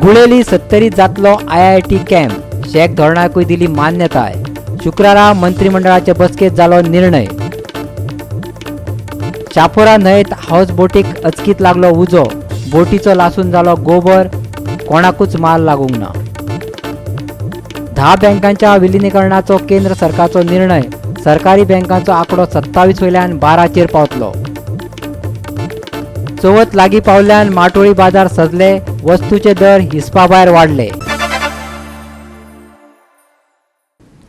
गुळेली 70 जातलो IIT camp शेक धोरणाकूय दिली मान्यताय। शुक्रारा मंत्रिमंडळाचे बसकेत जालो निर्णय। चापोरा न्हंयत हाऊस बोटीक अचकीत लागलो उजो, बोटीचो लासून जालो गोबर, कोणाकूच माल लागूंक ना। 10 बँकांच्या विलिनीकरणाचो केंद्र सरकारचो निर्णय, सरकारी बँकांचो आंकडो 27 वयल्यान 12 पावतलो। चवथ लागीं पावल्यान माटोळी बाजार सजले, वस्तूचे दर हिसपाभायर वाडले।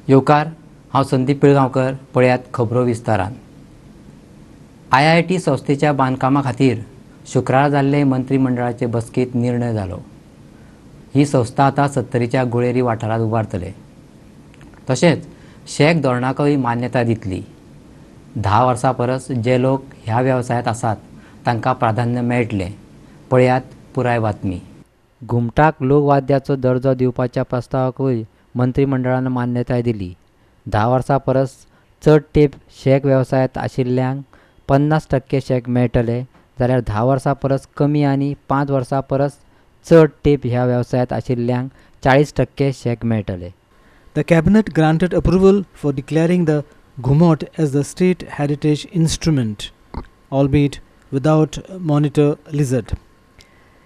येवकार, हांव संदीप पिळगांवकर। पळयात खबरो विस्तारान। IIT संस्थेच्या बांदकामा खातीर शुक्रारा जाल्ले मंत्रिमंडळाचे बसकेंत निर्णय जालो। ही संस्था आतां 70च्या गुळेरी वाठारांत उबारतले। तशेंच शेक धोरणाकय मान्यताय दितली। 10 वर्सां परस जे लोक ह्या वेवसायांत आसात तांकां प्राधान्य मेळटलें। पळयात पुराय बातमी। घुमटाक लोकवाद्याचो दर्जो दिवपाच्या प्रस्तावाकूय मंत्रिमंडळान मान्यताय दिली। 10 वर्सां परस चड तेंप शेक वेवसायांत आशिल्ल्यांक 50% शेक मेळटले, जाल्यार 10 वर्सां परस कमी आनी 5 वर्सां परस चड तेंप ह्या वेवसायांत आशिल्ल्यांक 40% शेक मेळटले। The Cabinet granted approval for declaring the Ghumot as the state heritage instrument, albeit without monitor lizard.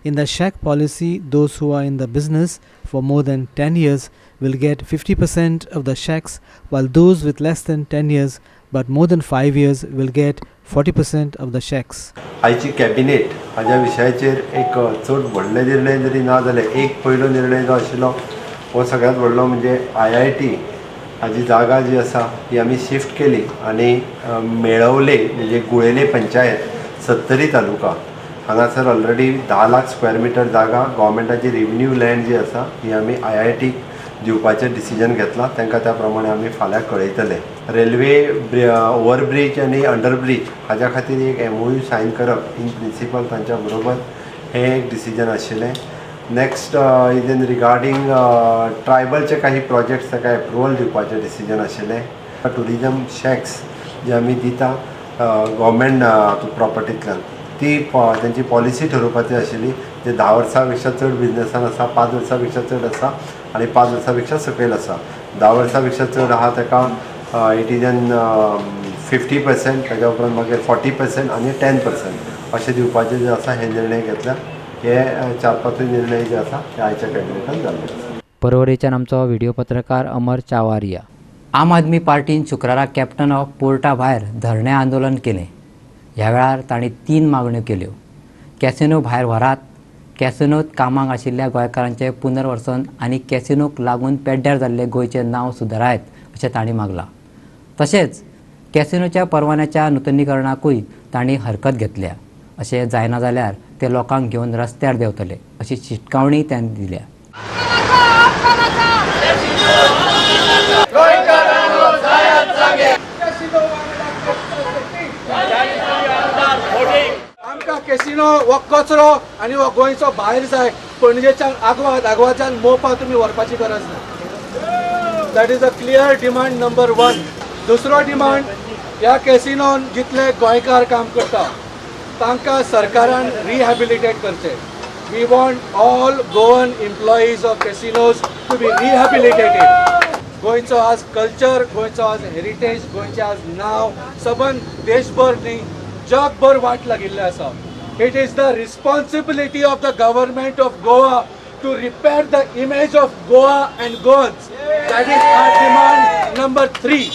In the shack policy, those who are in the business for more than 10 years will get 50% of the shacks, while those with less than 10 years but more than 5 years will get 40% of the shacks. आयची cabinet हाज्या विशयाचेर एक चड व्हडले निर्णय जरी ना जाले, एक पयलो निर्णय जो आशिल्लो हो सगळ्यांत व्हडलो म्हणजे IIT हाजी जागा जी आसा ती आमी शिफ्ट केली आनी मेळवले म्हणजे गुळेले पंचायत 70 तालुका हांगासर ऑलरेडी 10 लाख स्क्वेअर मिटर जागा गव्हर्मेंटाची रेवन्यू लँड जी आसा ही आमी IIT दिवपाचें डिसिजन घेतला। तांकां त्या प्रमाणे आमी फाल्यां कळयतले। रेल्वे ओवरब्रीज आनी अंडरब्रीज हाज्या खातीर एक MOU सायन करप इन प्रिंसिपल तांच्या बरोबर हें एक डिसिजन आशिल्लें। नेक्स्ट इज इन रिगार्डींग ट्रायबलचे काही प्रोजेक्ट्स ताका एप्रुवल दिवपाचें डिसिजन आशिल्लें। टुरिजम शॅक्स जे आमी दिता गव्हर्मेंट प्रॉपर्टींतल्यान ती तांची पॉलिसी ठरोवपाची आशिल्ली, जे 10 वर्सां पेक्षा चड बिजनेसान आसा, 5 वर्सां पेक्षा चड आसा आनी 5 वर्सां पेक्षा सकयल आसा। 10 वर्सां पेक्षा चड आहा ताका इट इज एन 50%, ताज्या उपरांत मागीर 40% आनी 10% अशें दिवपाचें जे आसा हे निर्णय घेतला। हे 4-5 निर्णय जे आसा ते आयच्या कॅबिनेटान जाल्ले। परवरेच्यान आमचो व्हिडिओ पत्रकार अमर चावारिया। आम आदमी पार्टीन शुक्रारा कॅप्टन ऑफ पोर्टा भायर धरणे आंदोलन केलें। ह्या वेळार तांणी 3 मागण्यो केल्यो। कॅसिनो भायर व्हरात, कॅसिनोत कामाक आशिल्ल्या गोंयकारांचें पुनर्वसन आनी कॅसिनोक लागून पेड्ड्यार जाल्ले गोंयचें नांव सुदारायत अशें तांणी मागलां। तशेंच कॅसिनोच्या परवान्याच्या नूतनीकरणाकूय तांणी हरकत घेतल्या। अशें जायना जाल्यार ते लोकांक घेवन रस्त्यार देंवतले अशी शिटकावणी त्यांनी दिल्या। आमकां कॅसिनो हो कचरो आनी हो गोंयचो भायर जाय। पणजेच्यान आग्वाच्यान मोपा तुमी व्हरपाची गरज ना। That is a clear demand number 1। दुसरो डिमांड, ह्या कॅसिनोन जितले गोंयकार काम करता तांकां सरकारान रिहॅबिलिटेट करचें। We want all Goan employees of casinos to be rehabilitated. गोंयचो आज कल्चर, गोंयचो आज हेरिटेज, गोंयचें आज नांव सबंद देशभर न्ही जगभर वाट लागिल्लें आसा। It is the responsibility of the government of Goa to repair the image of Goa and Goans. That is our demand number 3।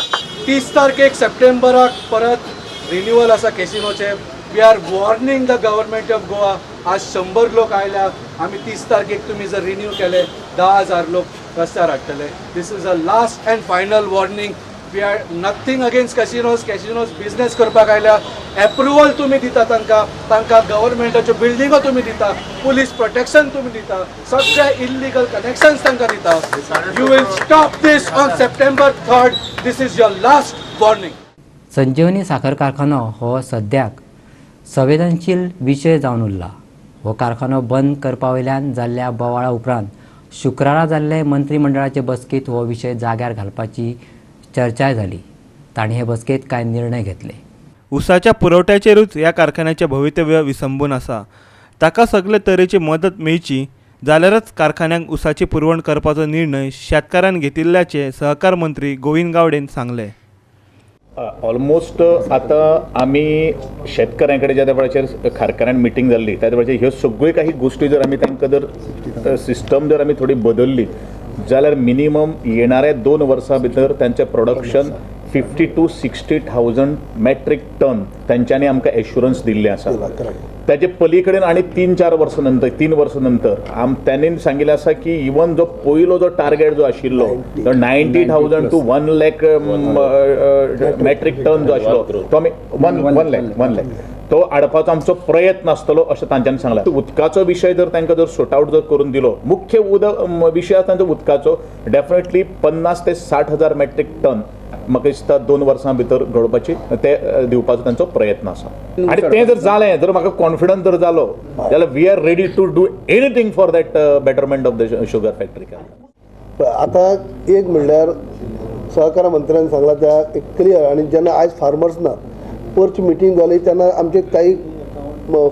30 तारखेक सप्टेंबराक परत रिन्युअल आसा कॅसिनोचे। We are warning the government of Goa. आज 100 लोक आयल्या, आमी 30 तारखेक तुमी जर रिन्यू केले 10,000 लोक रस्त्यार हाडटले। This is a last and final warning. We are nothing against casinos business करपाक आयल्या। एप्रुवल तुमी दिता तांकां गव्हर्मेंटाच्यो बिल्डिंगो तुमी दिता, पुलीस प्रोटेक्शन तुमी दिता, सगळे इल्लीगल कनेक्शन्स तांकां दिता। You will stop this on September 3rd। This is your last warning. Sanjivani साखर कारखानो हो सद्याक संवेदनशील विशय जावन उरला। हो कारखानो बंद करपा वयल्यान जाल्ल्या बोवाळा उपरांत शुक्रारा जाल्ले मंत्रिमंडळाचे बसकेंत हो विशय जाग्यार घालपाची चर्चाय जाली। तांणी हे बसकेंत कांय निर्णय घेतले। उसाच्या पुरवठ्याचेरूच ह्या कारखान्याचें भवितव्य विसंबून आसा। ताका सगळे तरेची मदत मेळची जाल्यारच कारखान्यांक उसाची पुरवण करपाचो निर्णय शेतकारान घेतिल्ल्याचे सहकार मंत्री गोविंद गावडेन सांगले. ऑलमोस्ट आता आमी शेतकऱ्यां कडेन ज्या वेळाचेर कारखान्यान मिटींग जाल्ली त्या वेळाचेर ह्यो सगळ्यो काही गोश्टी जर आमी तांकां जर सिस्टम जर आमी थोडी बदलली जाल्यार मिनिमम येणाऱ्या 2 वर्सां भितर तांचें प्रोडक्शन 50 to 60,000 मेट्रीक टन तांच्यांनी आमकां एश्युरन्स दिल्लें आसा. ताचे पलीकडेन आनी 3-4 वर्सां नंतर 3 वर्सां नंतर त्यांनी सांगिल्लें आसा की इवन जो पयलो जो टार्गेट जो आशिल्लो तो 90,000 to 1 lakh मेट्रीक टन जो आशिल्लो तो आमी 1 lakh तो हाडपाचो आमचो प्रयत्न आसतलो अशें तांच्यांनी सांगलां. उदकाचो विशय जर तांकां जर सॉर्ट आउट जर करून दिलो मुख्य विशय आसा तांचो उदकाचो डेफिनेटली 50 ते 60,000 मेट्रीक टन म्हाका दिसता 2 वर्सां भितर घडोवपाची ते दिवपाचो तांचो प्रयत्न आसा. आनी तें जर जालें जर म्हाका कॉन्फिडन्स जर जालो जाल्यार we are ready to do anything for that betterment of the sugar factory. आता एक म्हणल्यार सहकार मंत्र्यान सांगला त्या एक क्लियर आनी जेन्ना आयज फार्मर्स ना परची मिटींग जाली तेन्ना आमचे काही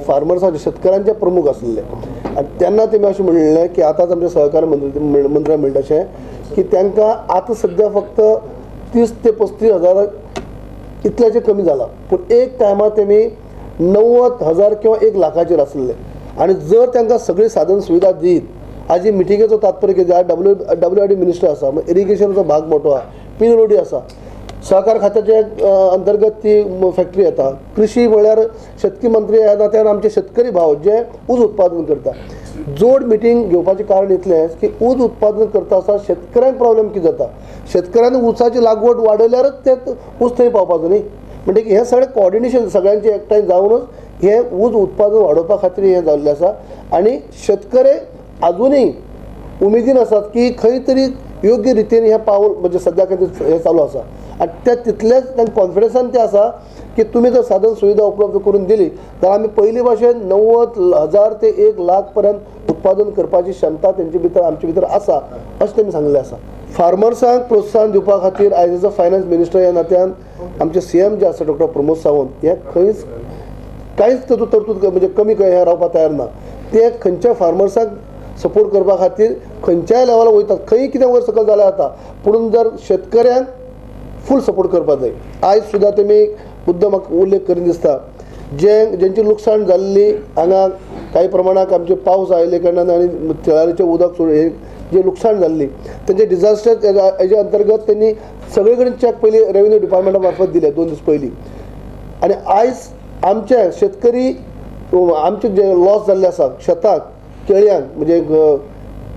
फार्मर्साचे शेतकऱ्यांचे प्रमुख आसले आनी तेन्ना तेमी अशें म्हणलें की आतांच आमचे सहकार मंत्र्यान म्हणटा अशें की तांकां आतां सद्या फक्त 30 ते 35,000 इतल्याचें कमी जाला पूण एक टायमार तेमी 90,000 किंवा 1 लाखाचेर आसले आनी जर तांकां सगळी साधन सुविधा दीत आज मिटिंगेचो तात्पर्य कितें WID मिनिस्टर आसा इरिगेशनाचो भाग मोठो आहा PWD आसा सहकार खात्याचे अंतर्गत ती फॅक्टरी येता कृषी म्हळ्यार शेतकी मंत्री ह्या नात्यान आमचे शेतकरी भाव जे ऊस उत्पादन करता जोड मिटींग घेवपाचें कारण इतलेंच की ऊस उत्पादन करता आसतना शेतकऱ्यांक प्रॉब्लेम कितें जाता शेतकऱ्यांनी ऊसाची लागवड वाडयल्यारच ते ऊस थंय पावपाचो न्ही म्हणजे की हें सगळें कॉर्डिनेशन सगळ्यांचें एकठांय जावनच हें ऊस उत्पादन वाडोवपा खातीर हें जाल्लें आसा आनी शेतकरी अजूनय उमेदीन आसात की खंय तरी योग्य रितीन हें पावल म्हणजे सद्या हें चालू आसा आनी ते तितलेच तांकां कॉन्फिडन्सान ते आसा की तुमी जर साधन सुविधा उपलब्ध करून दिली जाल्यार आमी पयली भाशेन 90,000 ते 1 लाख पर्यंत उत्पादन करपाची क्षमता तेंचे भितर आमचे भितर आसा अशें तेमी सांगलें आसा. फार्मर्सांक प्रोत्साहन दिवपा खातीर आयज एज अ फायनान्स मिनिस्टर ह्या नात्यान आमचे CM जे आसा डॉ. प्रमोद सावंत हे खंयच कांयच तातूंत तरतूद म्हणजे कमी हे रावपाक तयार ना. ते खंयच्या फार्मर्सांक सपोर्ट करपा खातीर खंयच्याय लेवलार वयतात खंय कितें वयर सकयल जाल्यार जाता पूण जर शेतकऱ्यांक फूल सपोर्ट करपाक जाय. आयज सुद्दां तेमी मुद्दम म्हाका उल्लेख करीन दिसता जेंची लुकसाण जाल्ली हांगा काही प्रमाणात आमचे पावस आयिल्ले कारणान आनी तळारीचें उदक जे लुकसाण जाल्ली तेंचे डिझास्टर हेजे अंतर्गत त्यांनी सगळे कडेन चॅक पयली रेव्हेन्यू डिपार्टमेंटा मार्फत दिले 2 दीस पयलीं आनी आयज आमचे शेतकरी आमचे जे लॉस जाल्ले आसा शेताक केळ्यांक म्हणजे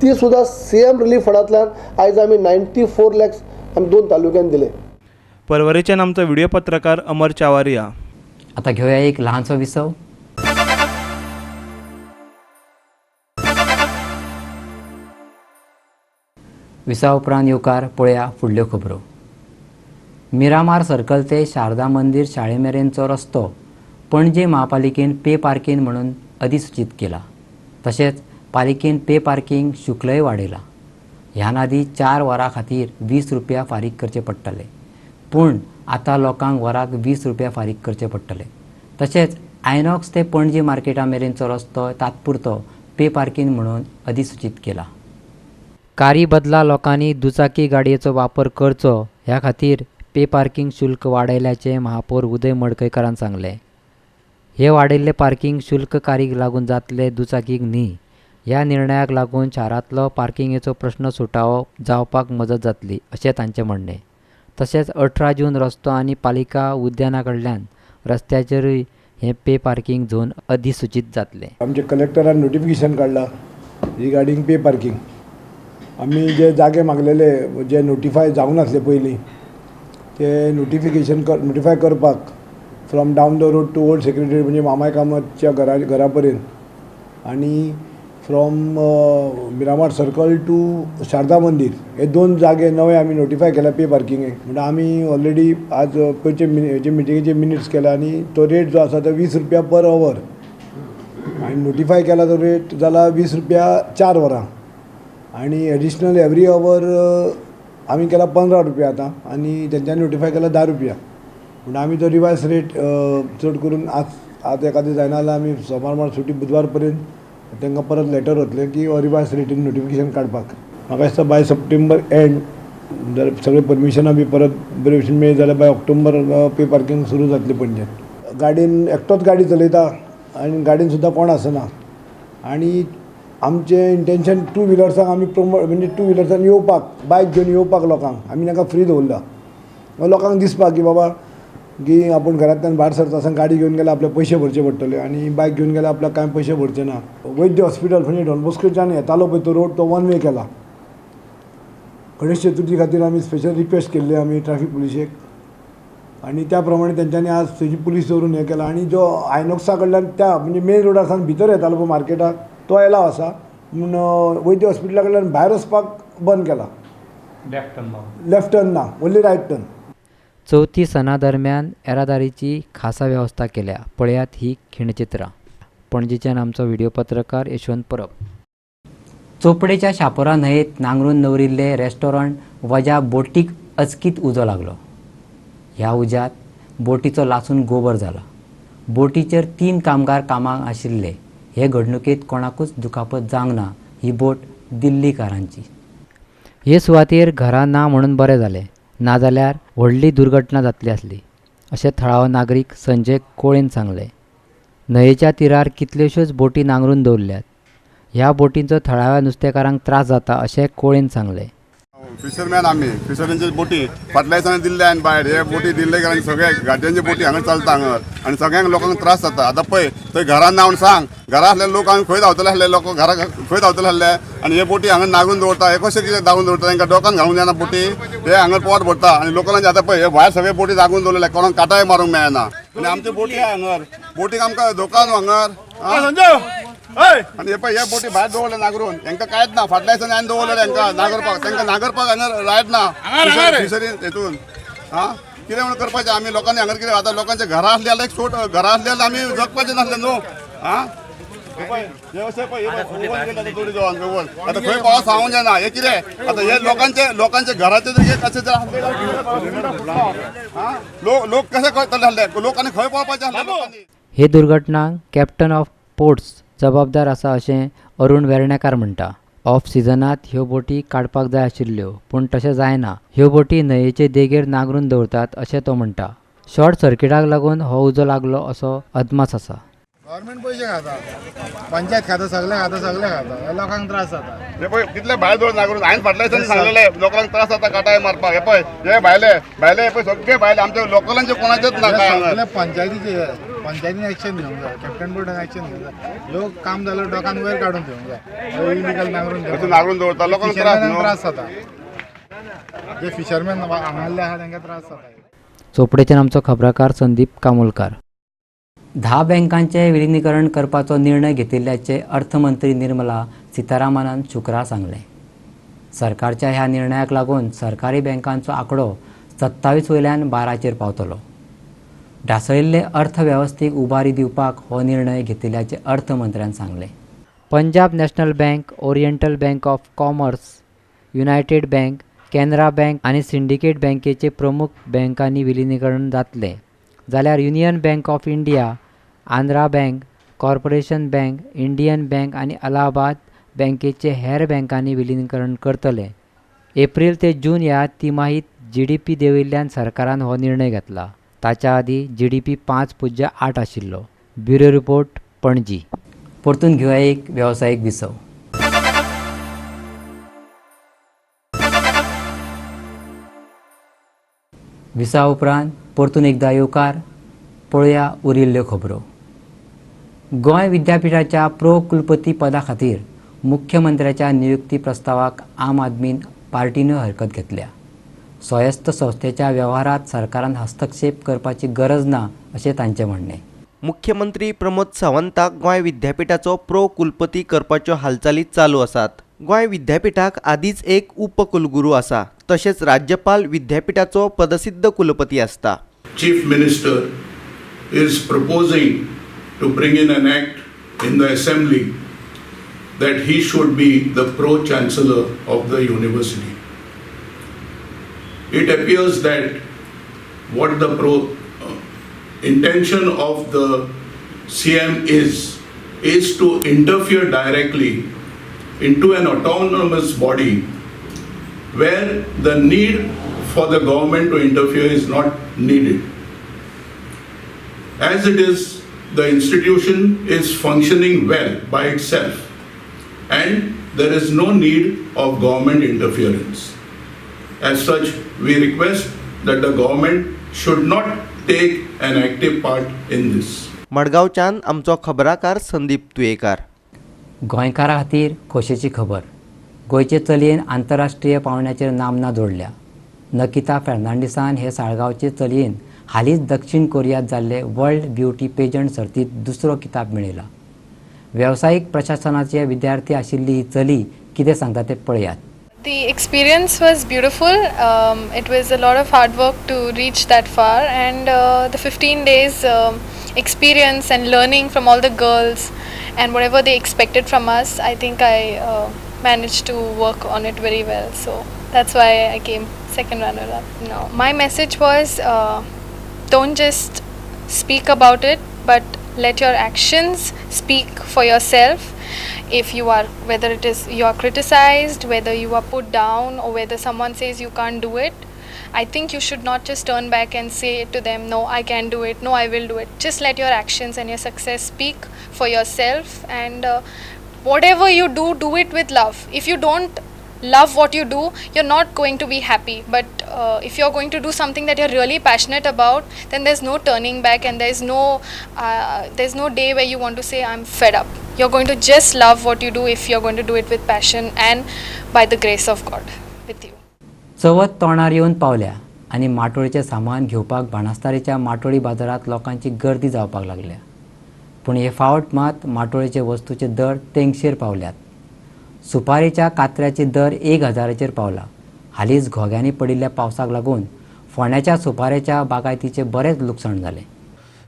ती सुद्दां CM रिलीफ फंडांतल्यान आयज आमी 94 lakhs आमी 2 तालुक्यांक दिले. परवरेच्यान आमचो व्हिडिओ पत्रकार अमर चावारिया. आता घेऊया एक लहानसो विसव. विसा उपरांत येवकार पळया फुडल्यो खबरो. मिरामार सर्कल ते शारदा मंदिर शाळे मेरेनचो रस्तो पणजे महापालिकेन पे पार्किंग म्हणून अधिसूचित केला. तशेंच पालिकेन पे पार्किंग शुल्कय वाडयला. ह्या आदी 4 वरां खातीर 20 रुपया फारीक करचे पडटले पूण आतां लोकांक वराक 20 रुपया फारीक करचे पडटले. तशेंच आयनॉक्स ते पणजी मार्केटा मेरेनचो रस्तो तात्पुरतो पे पार्किंग म्हणून अधिसूचित केला. कारी बदला लोकांनी दुचाकी गाडयेचो वापर करचो ह्या खातीर पे पार्किंग शुल्क वाडयल्याचें महापौर उदय मडकयकारान सांगलें. हे वाडयल्ले पार्किंग शुल्क कारीक लागून जातले दुचाकीक न्ही. ह्या निर्णयाक लागून शारांतलो पार्किंगेचो प्रश्न सुटावप जावपाक मजत जातली अशें तांचें म्हणणें. तशेंच 18 जून रस्तो आनी पालिका उद्याना कडल्यान रस्त्याचेरूय हे पे पार्किंग झोन अधिसूचित जातले. आमचे कलेक्टरान नोटिफिकेशन काडला रिगार्डींग पे पार्किंग. आमी जे जागे मागलेले जे नोटिफाय जावंक नासले पयलीं ते नोटिफाय करपाक from down the road to old secretary म्हणजे मामाय कामतच्या घरा पर्यंत आनी from Miramar circle to Sharada Mandir हे 2 जागे नवे आमी नोटिफाय केला पे पार्किंगेक. म्हणजे आमी ऑलरेडी आज पयचे मिटिंगेचे मिनिट्स केला आनी तो रेट जो आसा तो 20 रुपया पर अवर आनी नोटिफाय केला तो रेट जाला 20 रुपया 4 वरां आनी एडिशनल एवरी अवर आमी केला 15 रुपया आतां आनी तेंच्यांनी नोटिफाय केला 10 रुपया. पूण आमी तो रिवायज रेट चड करून आज एखादें जायना जाल्यार आमी सोमार मार सुटी बुधवार पर्यंत तांकां परत लेटर वतलें की रिवायज रेटीन नोटिफिकेशन काडपाक. म्हाका दिसता बाय सप्टेंबर एंड जर सगळे परमिशनां बी परत बरे भशेन मेळ्ळी जाल्यार बाय ऑक्टोबर पे पार्किंग सुरू जातलें पणजेन. गाडयेन एकटोच गाडी चलयता आनी गाडयेन सुद्दां कोण आसना आनी आमचें इंटेंशन टू व्हिलर्सांक आमी म्हणजे टू व्हिलर्सान येवपाक बायक घेवन येवपाक लोकांक आमी तांकां फ्री दवरला. लोकांक दिसपाक की बाबा की आपूण घरांतल्यान भायर सरता आसतना गाडी घेवन गेल्यार आपले पयशे भरचे पडटले आनी बायक घेवन गेल्यार आपल्याक कांय पयशे भरचे ना. वैद्य हॉस्पिटल म्हणजे डॉन बॉस्कोच्यान येतालो पळय तो रोड तो वन वे केला. गणेश चतुर्थी खातीर आमी स्पेशल रिक्वेस्ट केल्ली आमी ट्रॅफिक पुलिशेक आनी त्या प्रमाणे तेंच्यांनी आज तेजी पुलीस दवरून हें केलां. आनी जो आयनॉक्सा कडल्यान त्या म्हणजे मेन रोडार सावन भितर येतालो पळय मार्केटाक तो एलाव आसा पूण वैद्य हॉस्पिटला कडल्यान भायर वचपाक बंद केला. लेफ्ट टर्न ना ओन्ली रायट टर्न. चवथी सणा दरम्यान येरादारीची खासा वेवस्था केल्या. पळयात ही खिणचित्रां. पणजेच्यान आमचो व्हिडिओ पत्रकार यशवंत परब. चोपडेच्या शापोरा न्हंयेत नांगरून दवरिल्ले रेस्टॉरंट वजा बोटीक अचकीत उजो लागलो. ह्या उज्यात बोटीचो लासून गोबर जाला. बोटीचेर 3 कामगार कामाक आशिल्ले. हे घडणुकेत कोणाकूच दुखापत जावंक ना. ही बोट दिल्लीकारांची. हे सुवातेर घरां ना म्हणून बरें जालें, नाजाल्यार व्हडली दुर्घटना जातली आसली अशें थळावो नागरीक संजय कोळेन सांगलें. न्हंयेच्या तीरार कितल्योश्योच बोटी नांगरून दवरल्यात. ह्या बोटींचो थळाव्या नुस्तेकारांक त्रास जाता अशें कोळेन सांगलें. फिशरमॅन आमी फिशरींचे बोटी फाटल्या दिसांनी दिल्ले आनी भायर हे बोटी दिल्ले कारण सगळे गाडयांचे बोटी हांगा चलता हांगा आनी सगळ्यांक लोकांक त्रास जाता. आतां पळय थंय घरान ना म्हूण सांग घरा आसले लोक हांगा खंय धांवतले आसले लोक घरा खंय धांवतले आसले आनी हे बोटी हांगा नागरून दवरता. हे कशें कितें धांवून दवरता तांकां डोकान घालूंक जायना बोटी हे हांगा पोट भरता आनी लोकांचे आतां पळय हे भायर सगळे बोटी धांवून दवरले कोणाक काटाय मारूंक मेळना आनी आमचे बोटी हांगर बोटीक आमकां धोका न्हू हांगर. आणि हे पळय हे बोटी भायर दवरले नागरून हांकां कांयच ना. फाटल्या दिसांनी हांवें दवरले हांकां नागरपाक तांकां नागरपाक हांगा रायट ना फिशरीन हेतून. कितें म्हणून करपाचें आमी लोकांनी हांगर कितें आतां लोकांचे घरां आसली जाल्यार एक सोट घरां आसली जाल्यार आमी जगपाचें नासलें न्हू. हे अशें पळय आतां खंय पावस हांवूंक जायना. हे कितें आतां हे लोकांचे घराचे जर कशें लोक कशें करतले आसले लोकांनी खंय पळोवपाचें आसलें लोकांनी. हे दुर्घटनाक कॅप्टन ऑफ पोर्ट्स जबाबदार आसा अशें अरुण वेर्णेकार म्हणटा. ऑफ सिजनात ह्यो बोटी काडपाक जाय आशिल्ल्यो पूण तशें जायना. ह्यो बोटी न्हंयेचे देगेर नांगरून दवरतात अशें तो म्हणटा. शॉर्ट सर्किटाक लागून हो उजो लागलो असो अदमास आसा. गव्हर्नमेंट पयशे खाता, पंचायत खाता, सगळे खाता लोकांक त्रास जाता. हे पळय कितले भायर दवर नागरून हांवें फाटल्या दिसांनी सांगलेले लोकांक त्रास जाता काटाय मारपाक. हे पळय हे भायले हे पळय सगळे भायले आमचे लोकलांचे कोणाचेच ना काय. पंचायतीन एक्शन घेवंक जाय, कॅप्टन बोर्डान एक्शन घेवंक जाय. लोक काम जाल्यार डोकान वयर काडून घेवंक जाय. इलिगल नागरून दवरता लोकांक त्रास जाता. जे फिशरमॅन हांगाले आहा तांकां त्रास जाता. चोपडेच्यान आमचो खबराकार संदीप कामोलकार. 10 बँकांचे विलिनीकरण करपाचो निर्णय घेतिल्ल्याचे अर्थमंत्री निर्मला सीतारामनान शुक्रार सांगलें. सरकारच्या ह्या निर्णयाक लागून सरकारी बँकांचो आंकडो 27 वयल्यान 12चेर पावतलो. ढासळिल्ले अर्थवेवस्थेक उबारी दिवपाक हो निर्णय घेतिल्ल्याचे अर्थमंत्र्यान सांगलें. Punjab national bank, oriental bank of commerce, United bank, Canara bank आनी सिंडिकेट बँकेचे प्रमुख बँकांनी विलिनीकरण जातले जाल्यार union bank of India, Andhra bank, corporation bank, Indian bank आनी अलाहाबाद बँकेचे हेर बँकांनी विलिनीकरण करतले. एप्रिल ते जून ह्या तिमाहीत GDP देंवयिल्ल्यान सरकारान हो निर्णय घेतला. ताच्या आदी GDP 5.8 आशिल्लो. Bureau report Panaji. परतून घेवया एक वेवसायीक विसव. विसा उपरांत परतून एकदा येवकार. पळया उरिल्ल्यो खबरो. गोंय विद्यापीठाच्या प्रो कुलपती पदा खातीर मुख्यमंत्र्याच्या नियुक्ती प्रस्तावाक आम आदमी पार्टीनं हरकत घेतल्या. स्वायत्त संस्थेच्या वेव्हारात सरकारान हस्तक्षेप करपाची गरज ना अशें तांचें म्हणणें. मुख्यमंत्री प्रमोद सावंताक गोंय विद्यापीठाचो प्रो कुलपती करपाच्यो हालचाली चालू आसात. गोंय विद्यापीठाक आदींच एक उपकुलगुरू आसा. तशेंच राज्यपाल विद्यापीठाचो पदसिद्ध कुलपती आसता. Chief Minister is proposing to bring in an act in the assembly that he should be the pro-chancellor of the university. It appears that what the intention of the CM is is to interfere directly into an autonomous body where the need for the government to interfere is not needed. As it is, the institution is functioning well by itself, and there is no need of government interference. As such, we request that the government should not take an active part in this. मडगांवच्यान आमचो खबराकार संदीप तुयेकार. गोंयकारा खातीर खोशेची खबर. गोंयचे चलयेन आंतरराष्ट्रीय पावंड्याचेर नामना जोडल्या. नकिता फेर्नांडीसान हे साळगांवचे चलयेन हालींच दक्षिण कोरियांत जाल्ले वर्ल्ड ब्युटी पेजंट सर्तींत दुसरो किताब मेळयला. वेवसायीक प्रशासनाचे विद्यार्थी आशिल्ली ही चली कितें सांगता तें पळयात. The experience was beautiful. It was a lot of hard work to reach that far, and the 15 days experience and learning from all the girls and whatever they expected from us, I think I managed to work on it very well. So that's why I came second runner-up. No, my message was don't just speak about it, but let your actions speak for yourself. If you are, whether it is you are criticized, whether you are put down, or whether someone says you can't do it, I think you should not just turn back and say to them, no, I can do it, no, I will do it. Just let your actions and your success speak for yourself, and whatever you do, do it with love. If you don't love what you do, you're not going to be happy. But if you're going to do something that you're really passionate about, then there's no turning back, and there's no day where you want to say I'm fed up. You're going to just love what you do if you're going to do it with passion and by the grace of God with you. Chavath तोंडार येवन पावल्या आनी माटोळीचें सामान घेवपाक बाणस्तारीच्या माटोळी बाजारात लोकांची गर्दी जावपाक लागल्या. पूण हे फावट मात माटोळीचे वस्तूचे दर तेंगशेर पावल्यात. सुपारीच्या कात्र्याचे दर 1000चेर पावला. हालींच घोग्यांनी पडिल्ल्या पावसाक लागून फोंड्याच्या सुपारेच्या बागायतीचे बरेच लुकसाण जालें.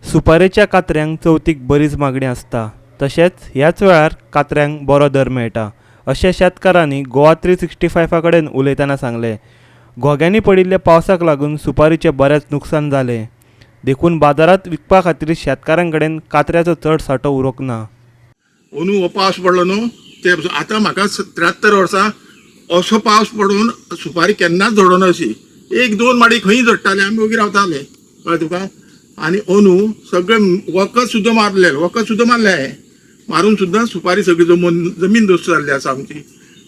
सुपारेच्या कात्र्यांक चवथीक बरीच मागणी आसता. तशेंच ह्याच वेळार कात्र्यांक बरो दर मेळटा अशें शेतकारांनी गोवा 365 कडेन उलयतना सांगलें. घोग्यांनी पडिल्ल्या पावसाक लागून सुपारीचें बरेंच नुकसान जालें. देखून बाजारात विकपा खातीर शेतकारां कडेन कात्र्याचो चड सांठो उरोंक ना. अंदू हो पावस पडलो न्हू ते आतां म्हाका 73 वर्सां असो पावस पडून सुपारी केन्नाच झडोना अशी. 1-2 माडी खंय झडटाले आमी ओगी रावताले कळ्ळें तुका. आनी अंदू सगळें वखद सुद्दां मारले मारून सुद्दां सुपारी सगळी जमीन दोस्त जाल्ली आसा आमची.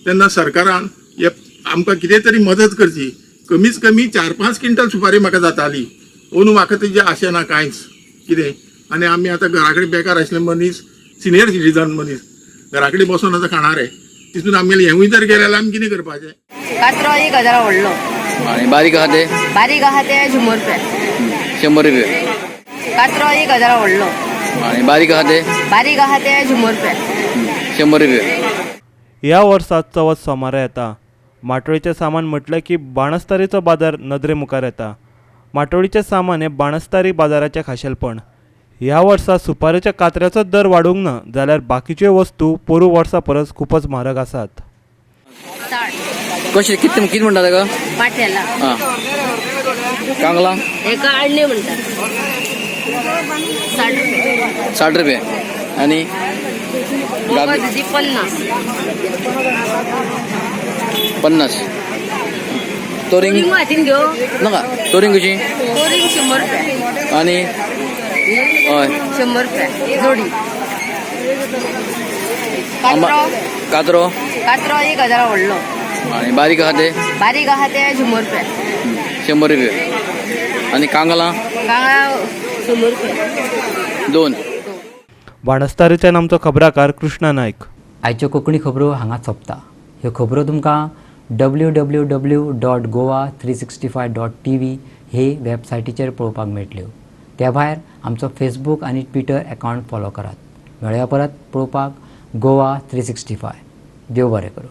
तेन्ना सरकारान हे आमकां कितें तरी मदत करची. कमीच कमी 4-5 क्विंटल सुपारी म्हाका जाताली. अंदू म्हाका तेजी आशा ना कांयच कितें. आनी आमी आतां घरा कडेन बेकार आशिल्ले मनीस, सिनियर सिटीजन मनीस घरा कडेन बसून आतां खाणारे. तितून आमगेलें हेंवूय जर गेलें जाल्यार आमी कितें करपाचें. कात्रो 1000 व्हडलो आणि बारीक आहा ते 100 रुपया. 100 रुपये. कात्रो 1000 व्हडलो आणि बारीक आहा ते 100 रुपया. 100 रुपये. ह्या वर्सात चवथ सोमारा येता. माटोळीचें सामान म्हटलें की बाणस्तारीचो बाजार नदरे मुखार येता. माटोळीचें सामान हें बाणस्तारी बाजाराचें खाशेलपण. ह्या वर्सा सुपारेच्या कात्र्याचो दर वाडूंक ना जाल्यार बाकीच्यो वस्तू पोरू वर्सा परस खूपच म्हारग आसात. कशें कितें म्हणटा ताका पाट्याला हां कांगला एका आडणे म्हणटात 60 रुपये आणि वखदाची 50. तोरिंग हातीन घेव नाका तोरिंग कशी तोरिंग 100 रुपया आणि हय 100 रुपया जोडी. कात्रो 1000 व्हडलो आणि बारीक आहा ते 100 रुपया. 100 रुपये आणि कांगला 100 रुपया 2. बाणस्तारीच्यान आमचो खबराकार कृष्णा नायक. आयच्यो कोंकणी खबरो हांगा सोंपता. ह्यो खबरो तुमकां www.goa365.tv हे वेबसायटीचेर पळोवपाक मेळटल्यो. त्या भायर आमचो फेसबूक आनी ट्विटर अकावंट फॉलो करात. मेळया परत पळोवपाक गोवा 365. देव बरें करूं.